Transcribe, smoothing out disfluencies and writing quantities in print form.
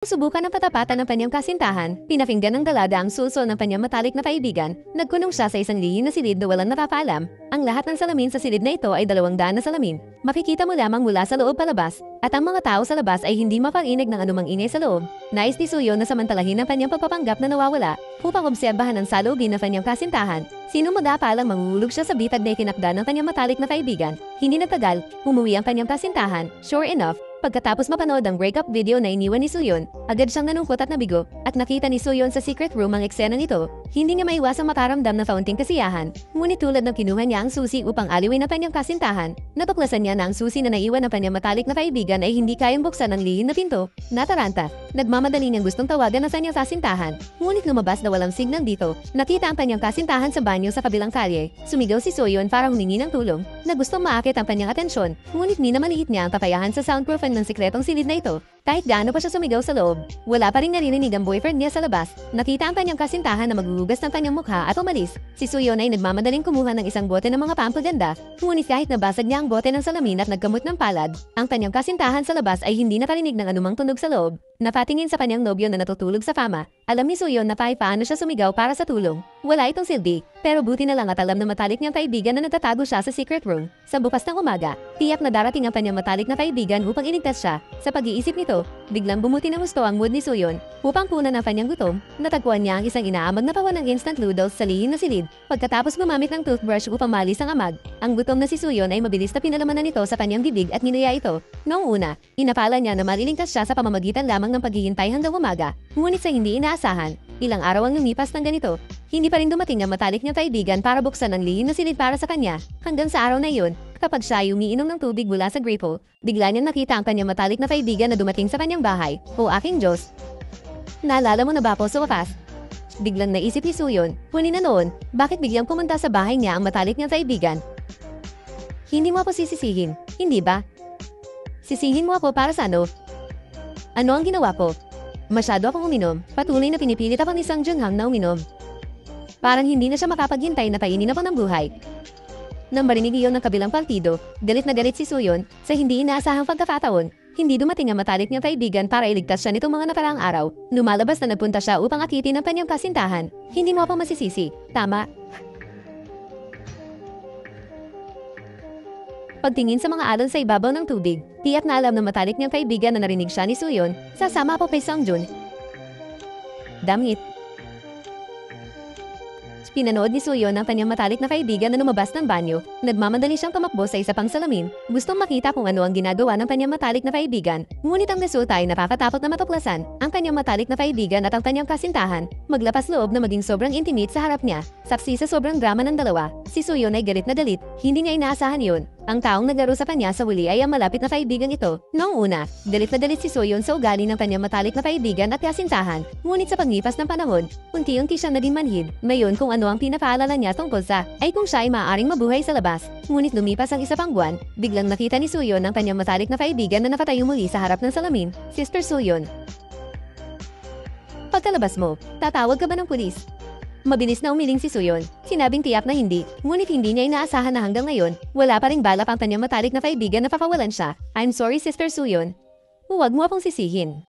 Subukan ng patapatan ng kanyang kasintahan, pinakinggan ng dalada ang sulsol ng kanyang matalik na kaibigan, nagkunong siya sa isang lihim na silid na walang napapaalam. Ang lahat ng salamin sa silid na ito ay 200 na salamin. Makikita mo lamang mula sa loob palabas, at ang mga tao sa labas ay hindi mapag-inig ng anumang ingay sa loob. Nais ni Suyon na samantalahin ang kanyang pagpapanggap na nawawala, upang obserbahan ang saloobin ng kanyang kasintahan. Sino madapalang manghuhulog siya sa bitag na itinakda ng kanyang matalik na kaibigan. Hindi nagtagal, umuwi ang kanyang kasintahan. Sure enough, pagkatapos mapanood ang breakup video na iniwan ni Suyon, agad siyang nanungkot at nabigo, at nakita ni Suyon sa secret room ang eksena nito. Hindi niya maiwasang makaramdam ng kaunting kasiyahan, ngunit tulad ng kinuha niya ang susi upang aliwin ang kanyang kasintahan, natuklasan niya na ang susi na naiwan ng kanyang matalik na kaibigan ay hindi kayang buksan ng lihim na pinto. Nataranta, nagmamadali niyang gustong tawagan ang kanyang kasintahan, ngunit lumabas na walang signal dito. Nakita ang kanyang kasintahan sa banyo sa kabilang kalye. Sumigaw si Suyon para humingi ng tulong, na gustong maakit ang kanyang atensyon, ngunit minamaliit niya ang papayahan sa soundproof ng sikretong silid na ito. Kahit gaano pa siya sumigaw sa loob, wala pa rin naririnig ang boyfriend niya sa labas. Nakita ang kanyang kasintahan na maghuhugas ng kanyang mukha at umalis. Si Suyon ay nagmamadaling kumuha ng isang bote ng mga pampaganda, ngunit kahit nabasag niya ang bote ng salamin at nagkamot ng palad, ang kanyang kasintahan sa labas ay hindi nakarinig ng anumang tunog sa loob. Napatingin sa kanyang nobyo na natutulog sa kama. Alam ni Suyon na paano siya sumigaw para sa tulong. Wala itong silbi, pero buti na lang at alam na matalik niyang kaibigan na nagtatago siya sa secret room. Sa bukas ng umaga, tiyak na darating ang kanyang matalik na kaibigan upang iligtas siya. Sa pag-iisip nito, biglang bumuti ng gusto ang mood ni Suyon. Upang punan ang kanyang gutom, natagpuan niya ang isang inaamag na pawan ng instant noodles sa lihim na silid. Pagkatapos gumamit ng toothbrush upang malis ang amag, ang gutom na si Suyon ay mabilis na pinalamanan nito sa kanyang bibig at ninuya ito. Noong una, inapala niya na maliligtas siya sa pamamagitan lamang ng paghihintay hanggang umaga. Ngunit sa hindi inaasahan, ilang araw ang lumipas ng ganito. Hindi pa rin dumating ang matalik niyang kaibigan para buksan ang lihim na silid para sa kanya. Hanggang sa araw na iyon, kapag siya ay umiinom ng tubig mula sa grape hole, bigla niyang nakita ang kanyang matalik na kaibigan na dumating sa kanyang bahay. O aking Diyos! Naalala mo na ba po sa wakas? Biglang naisip ni Suyon, huli na noon, bakit biglang pumunta sa bahay niya ang matalik niyang kaibigan? Hindi mo ako sisisihin, hindi ba? Sisihin mo ako para sa ano? Ano ang ginawa ko? Masyado akong uminom, patuloy na pinipilit ako ni Sang Jungham na uminom. Parang hindi na siya makapaghintay na painin ako ng buhay. Nang marinig iyon ng kabilang partido, galit na galit si Suyon sa hindi inaasahang pagkakataon. Hindi dumating ang matalik niyang kaibigan para iligtas siya nitong mga nakaraang araw. Lumalabas na nagpunta siya upang akitin ang kanyang kasintahan. Hindi mo ako masisisi, tama? Pagtingin sa mga alon sa ibabaw ng tubig, tiyak na alam ng matalik niyang kaibigan na narinig siya ni Suyon, sasama ako kay Songjun. Damit. Pinanood ni Suyon ang kanyang matalik na kaibigan na lumabas ng banyo. Nagmamadali siyang tumakbo sa isa pang salamin, gustong makita kung ano ang ginagawa ng kanyang matalik na kaibigan. Ngunit ang resulta ay nakakatakot na matuklasan. Ang kanyang matalik na kaibigan at ang kanyang kasintahan, maglapas loob na maging sobrang intimate sa harap niya. Saksi sa sobrang drama ng dalawa, si Suyon ay galit na galit. Hindi niya inaasahan yun. Ang taong naglaro sa kanya sa huli ay ang malapit na kaibigan ito. Noong una, galit na galit si Suyon sa ugali ng kanyang matalik na kaibigan at kasintahan. Ngunit sa paglipas ng panahon, unti-unti siyang naging manhid. Ngayon kung ano ang pinapaalala niya tungkol sa, ay kung siya ay maaaring mabuhay sa labas. Ngunit lumipas ang isa pang buwan, biglang nakita ni Suyon ang kanyang matalik na kaibigan na nakatayo muli sa harap ng salamin. Sister Suyon. Pagkalabas mo, tatawag ka ba ng pulis? Mabilis na umiling si Suyon. Sinabing tiyak na hindi, ngunit hindi niya inaasahan na hanggang ngayon, wala pa ring balak ang kanyang matalik na kaibigan na pakawalan siya. I'm sorry Sister Suyon. Huwag mo akong sisihin.